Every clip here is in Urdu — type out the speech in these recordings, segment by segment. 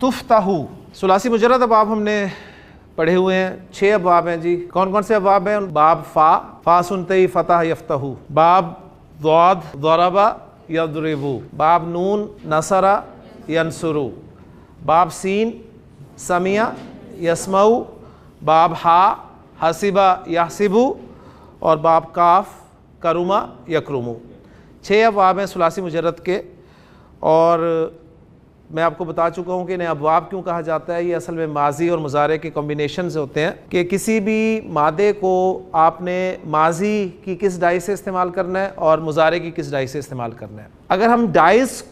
تفتحو، ثلاثی مجرد ابواب ہم نے پڑھے ہوئے ہیں، 6 ابواب ہیں جی۔ کون کون سے ابواب ہیں؟ باب فا سنتے ہی فتح یفتحو، باب ضاد ضرب یضربو، باب نون نصر ینصرو، باب سین سمع یسمع، باب ہا حسب یحسب، اور باب کاف کرم یکرم۔ 6 ابواب ہیں ثلاثی مجرد کے، اور میں آپ کو بتا چکا ہوں کہ انہیں ابواب کیوں کہا جاتا ہے۔ یہ اصل میں ماضی اور مضارع کے کمبینیشن سے ہوتے ہیں کہ کسی بھی مادے کو آپ نے ماضی کی کس ڈائی سے استعمال کرنا ہے اور مضارع کی کس ڈائی سے استعمال کرنا ہے۔ اگر ہم ڈائز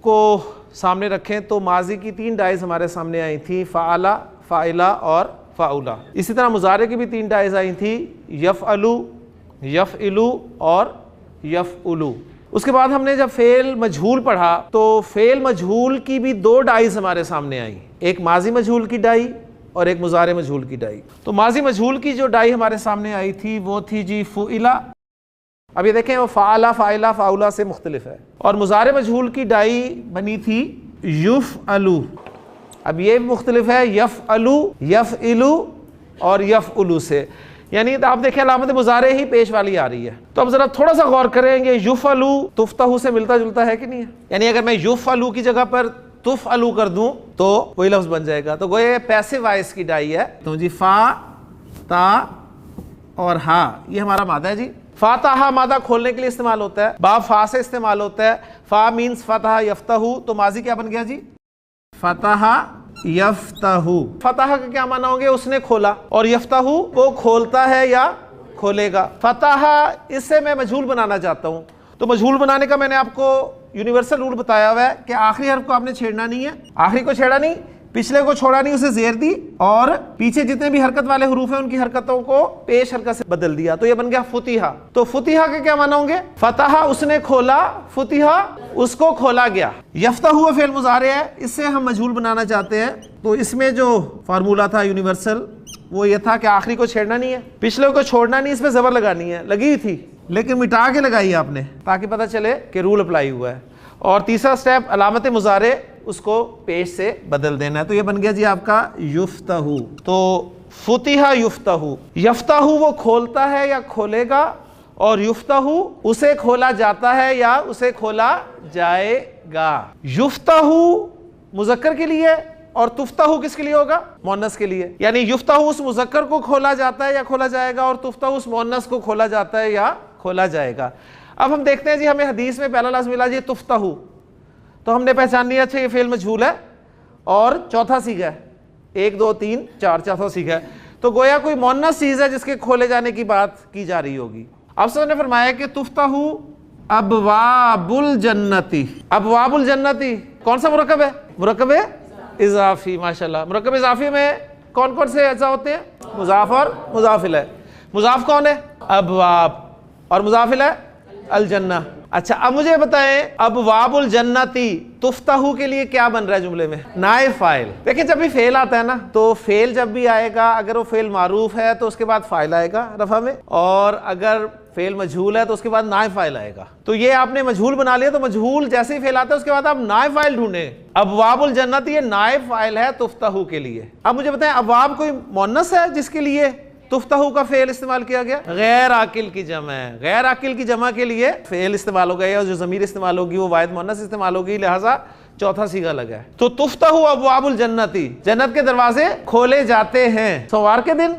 کو سامنے رکھیں تو ماضی کی 3 ڈائز ہمارے سامنے آئی تھیں، فعلا، فاعلا اور فاعولا۔ اسی طرح مضارع کی بھی 3 ڈائز آئی تھیں، یفعلو، یفعلو اور یفعلو۔ اس کے بعد ہم نے جب فعل مجہول پڑھا تو فعل مجہول کی بھی 2 ڈائز ہمارے سامنے آئیں، ایک ماضی مجہول کی ڈائی اور ایک مضارع مجہول کی ڈائی۔ تو ماضی مجہول کی جو ڈائی ہمارے سامنے آئی تھی وہ تھی جی فعلا۔ اب یہ دیکھیں وہ فعلا، فاعلا، فاعولا سے مختلف ہے۔ اور مضارع مجہول کی ڈائی بنی تھی یفعلو، اب یہ مختلف ہے یفعلو، یفعلو اور یفعلو سے، یعنی آپ دیکھیں علامت مضارع ہی پیش والی آ رہی ہے۔ تو اب ذرا تھوڑا سا غور کریں گے، یفعلو تفتحو سے ملتا جلتا ہے کہ نہیں ہے؟ یعنی اگر میں یفعلو کی جگہ پر تفعلو کر دوں تو وہی لفظ بن جائے گا۔ تو گویا پیسو وائس کی ڈائی ہے۔ تو جی فا، تا اور ہا یہ ہمارا مادہ ہے جی۔ فا تا ہا مادہ کھولنے کے لیے استعمال ہوتا ہے، باب فا سے استعمال ہوتا ہے۔ فا مینس فتح یفتحو، تو ماضی کیا بن گیا جی؟ فتح یفتحو۔ فتح کا کیا معنی ہوں گے؟ اس نے کھولا، اور یفتحو وہ کھولتا ہے یا کھولے گا۔ فتح اس سے میں مجہول بنانا چاہتا ہوں، تو مجہول بنانے کا میں نے آپ کو یونیورسل رول بتایا ہوا ہے کہ آخری حرف کو آپ نے چھیڑنا نہیں ہے، آخری کو چھیڑا نہیں، پچھلے کو چھوڑا نہیں، اسے زیر دی، اور پیچھے جتنے بھی حرکت والے حروف ہیں ان کی حرکتوں کو پیش حرکت سے بدل دیا، تو یہ بن گیا فتحہ۔ تو فتحہ کے کیا معنی ہوں گے؟ فتح اس نے کھولا، فتحہ اس کو کھولا گیا۔ یفتحو فعل مضارع ہے، اس سے ہم مجہول بنانا چاہتے ہیں، تو اس میں جو فارمولہ تھا یونیورسل وہ یہ تھا کہ آخری کو چھیڑنا نہیں ہے، پچھلے کو چھوڑنا نہیں، اس پہ زبر لگانی ہے، لگی ہوئی تھی لیکن مٹا کے لگائی آپ نے تاکہ پتہ چلے کہ رول اپلائی ہوا ہے۔ اور تیسرا سٹیپ علامت مضارع اس کو پیش سے بدل دینا ہے، تو یہ بن گیا جی آپ کا یفتحو۔ تو فتح یفتحو، یفتحو وہ کھولتا ہے یا کھولے گا، اور یفتحو اسے کھولا جاتا ہے یا اسے کھولا جائے گا۔ یفتحو مذکر کے لیے اور تفتحو کس کے لیے ہوگا؟ مؤنث کے لیے، یعنی یفتحو اس مذکر کو کھولا جاتا ہے یا کھولا جائے گا، اور تفتحو اس مؤنث کو کھولا جاتا ہے یا کھولا جائے گا۔ اب ہم دیکھتے ہیں جی، ہمیں حدیث میں پہلا لفظ ملا جی تفتحو، تو ہم نے پہچان لیا اچھا یہ فعل مجہول ہے اور چوتھا صیغہ ہے، 1 2 3 4 چوتھا صیغہ ہے، تو گویا کوئی مؤنث چیز ہے جس کے کھولے جانے کی بات کی جا رہی ہوگی۔ اب سے نے فرمایا کہ تفتحو ابواب الجنتی، ابواب الجنتی کون سا مرکب ہے؟ مرکب اضافی، ماشاءاللہ۔ مرکب اضافی میں کون کون سے اجزاء ہوتے ہیں؟ مضاف اور مضاف الیہ۔ مضاف کون ہے؟ ابواب، اور مضاف الیہ الجنہ۔ اچھا اب مجھے بتائیں ابواب الجنتی تفتحو کے لیے کیا بن رہا ہے جملے میں؟ نائب فاعل۔ دیکھیں جب بھی فعل آتا ہے نا، تو فعل جب بھی آئے گا اگر وہ فعل معروف ہے تو اس کے بعد فاعل آئے گا رفع میں، اور اگر فعل مجہول ہے تو اس کے بعد نائب فاعل آئے گا۔ تو یہ آپ نے مجہول بنا لیا، تو مجہول جیسے ہی فعل آتا ہے اس کے بعد آپ نائب فاعل ڈھونڈیں۔ ابواب الجنت یہ نائب فاعل ہے تفتحو کے لیے۔ اب مجھے بتائیں ابواب کوئی مؤنث ہے جس کے لیے تفتحو کا فعل استعمال کیا گیا؟ غیر عاقل کی جمع ہے، غیر عاقل کی جمع کے لیے فعل استعمال ہو گیا، اور جو ضمیر استعمال ہوگی وہ واحد مؤنث استعمال ہوگی، لہٰذا چوتھا صیغہ لگا ہے۔ تو تفتحو ابواب الجنتی، جنت کے دروازے کھولے جاتے ہیں سوار کے دن،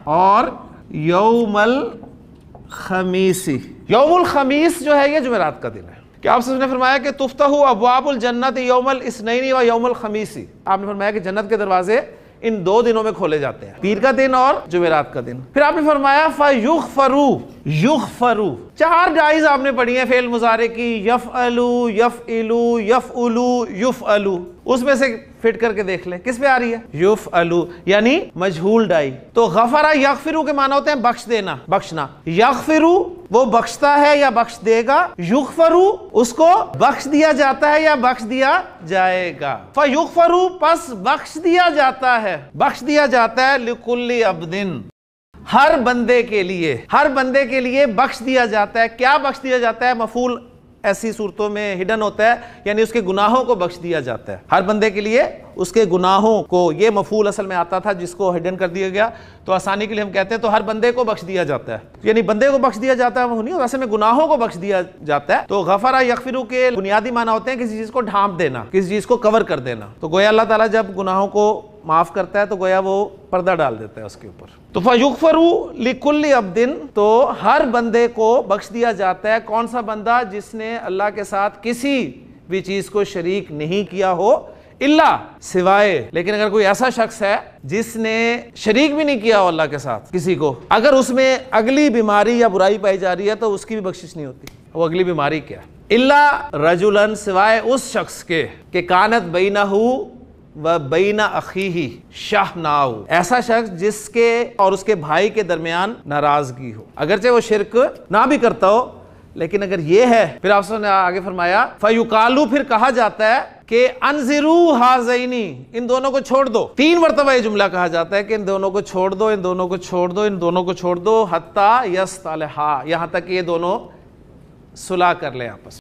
اور یوم الخمیس، یوم الخمیس جو ہے یہ جمعرات کا دن ہے۔ کہ آپ نے فرمایا کہ تفتحو ابواب الجنت یوم الاثنین و یوم الخمیس، آپ نے فرمایا کہ جنت کے دروازے ان 2 دنوں میں کھولے جاتے ہیں، پیر کا دن اور جمعرات کا دن۔ پھر آپ نے فرمایا فیغفرو، یغفرو، 4 ڈائز آپ نے پڑھی ہیں فعل مضارع کی، یفعلو، یفعلو، یفعلو، یفعلو، اس میں سے فٹ کر کے دیکھ لیں کس پہ آ رہی ہے؟ یفعلو، یعنی مجہول ڈائی۔ تو غفرہ یغفرو کے معنی ہوتے ہیں بخش دینا، بخشنا۔ یغفرو وہ بخشتا ہے یا بخش دے گا، یغفرو اس کو بخش دیا جاتا ہے یا بخش دیا جائے گا۔ فیغفرو پس بخش دیا جاتا ہے، بخش دیا جاتا ہے، لکل عبد ہر بندے کے لیے، ہر بندے کے لیے بخش دیا جاتا ہے۔ کیا بخش دیا جاتا ہے؟ مفعول ایسی صورتوں میں ہڈن ہوتا ہے، یعنی اس کے گناہوں کو بخش دیا جاتا ہے. ہر بندے کے لیے اس کے گناہوں کو، یہ مفعول اصل میں آتا تھا جس کو ہڈن کر دیا گیا، تو آسانی کے لیے ہم کہتے ہیں تو ہر بندے کو بخش دیا جاتا ہے، یعنی بندے کو بخش دیا جاتا ہے وہ نہیں، ویسے میں گناہوں کو بخش دیا جاتا ہے. تو غفرہ یغفرو کے بنیادی معنی ہوتے ہیں کسی چیز کو ڈھانپ دینا، کسی چیز کو کور کر دینا. تو گویا اللہ تعالیٰ جب گناہوں کو معاف کرتا ہے تو گویا وہ پردہ ڈال دیتا ہے اس کے اوپر. تو فَيُغْفَرُ لِكُلِّ عَبْدٍ، تو ہر بندے کو بخش دیا جاتا ہے. کون سا بندہ؟ جس نے اللہ کے ساتھ کسی بھی چیز کو شریک نہیں کیا ہو، الا سوائے. لیکن اگر کوئی ایسا شخص ہے جس نے شریک بھی نہیں کیا ہو اللہ کے ساتھ کسی کو، اگر اس میں اگلی بیماری یا برائی پائی جا رہی ہے تو اس کی بھی بخشش نہیں ہوتی. وہ اگلی بیماری کیا ہے؟ الا رجلا، سوائے اس شخص کے کہ کانت بینہ و بین اخیہ شحناء، ایسا شخص جس کے اور اس کے بھائی کے درمیان ناراضگی ہو، اگرچہ وہ شرک نہ بھی کرتا ہو، لیکن اگر یہ ہے، پھر آپ نے آگے فرمایا فَيُقَالُ، پھر کہا جاتا ہے کہ انذروا ہذین، ان دونوں کو چھوڑ دو. 3 مرتبہ یہ جملہ کہا جاتا ہے کہ ان دونوں کو چھوڑ دو، ان دونوں کو چھوڑ دو، ان دونوں کو چھوڑ دو، حتی یصطلحا، یہاں تک کہ یہ دونوں صلح کر لیں آپس.